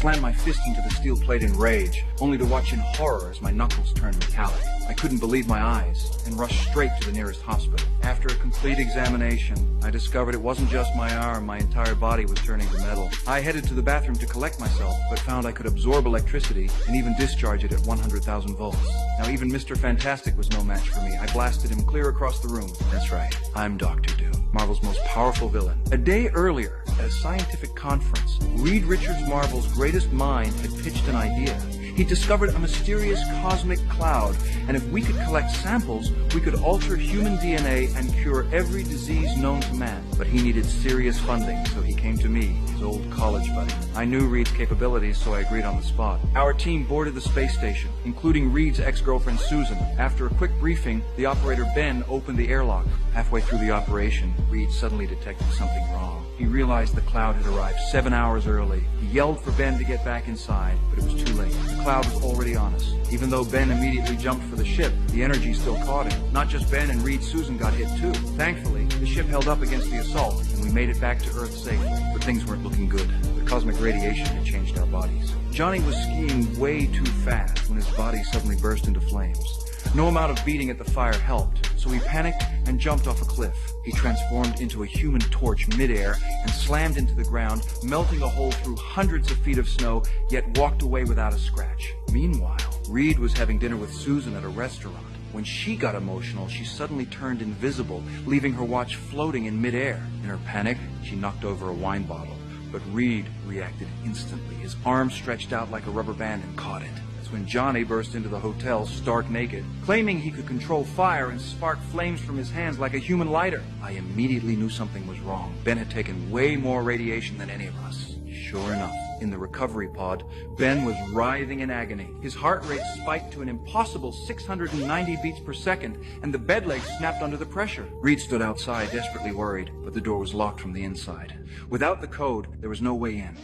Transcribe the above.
slammed my fist into the steel plate in rage, only to watch in horror as my knuckles turned metallic. I couldn't believe my eyes and rushed straight to the nearest hospital. After a complete examination, I discovered it wasn't just my arm, my entire body was turning to metal. I headed to the bathroom to collect myself, but found I could absorb electricity and even discharge it at 100,000 volts. Now even Mr. Fantastic was no match for me. I blasted him clear across the room. That's right, I'm Dr. Doom, Marvel's most powerful villain. A day earlier, at a scientific conference, Reed Richards, Marvel's greatest mind, had pitched an idea. He discovered a mysterious cosmic cloud, and if we could collect samples, we could alter human DNA and cure every disease known to man. But he needed serious funding, so he came to me, his old college buddy. I knew Reed's capabilities, so I agreed on the spot. Our team boarded the space station, including Reed's ex-girlfriend Susan. After a quick briefing, the operator Ben opened the airlock. Halfway through the operation, Reed suddenly detected something wrong. He realized the cloud had arrived 7 hours early. He yelled for Ben to get back inside, but it was too late. The cloud was already on us. Even though Ben immediately jumped for the ship, the energy still caught him. Not just Ben and Reed, Susan got hit too. Thankfully, the ship held up against the assault, and we made it back to Earth safely. But things weren't looking good. The cosmic radiation had changed our bodies. Johnny was skiing way too fast when his body suddenly burst into flames. No amount of beating at the fire helped, so he panicked and jumped off a cliff. He transformed into a human torch midair and slammed into the ground, melting a hole through hundreds of feet of snow, yet walked away without a scratch. Meanwhile, Reed was having dinner with Susan at a restaurant. When she got emotional, she suddenly turned invisible, leaving her watch floating in midair. In her panic, she knocked over a wine bottle. But Reed reacted instantly. His arm stretched out like a rubber band and caught it. When Johnny burst into the hotel stark naked, claiming he could control fire and spark flames from his hands like a human lighter. I immediately knew something was wrong. Ben had taken way more radiation than any of us. Sure enough, in the recovery pod, Ben was writhing in agony. His heart rate spiked to an impossible 690 beats per second, and the bed legs snapped under the pressure. Reed stood outside, desperately worried, but the door was locked from the inside. Without the code, there was no way in.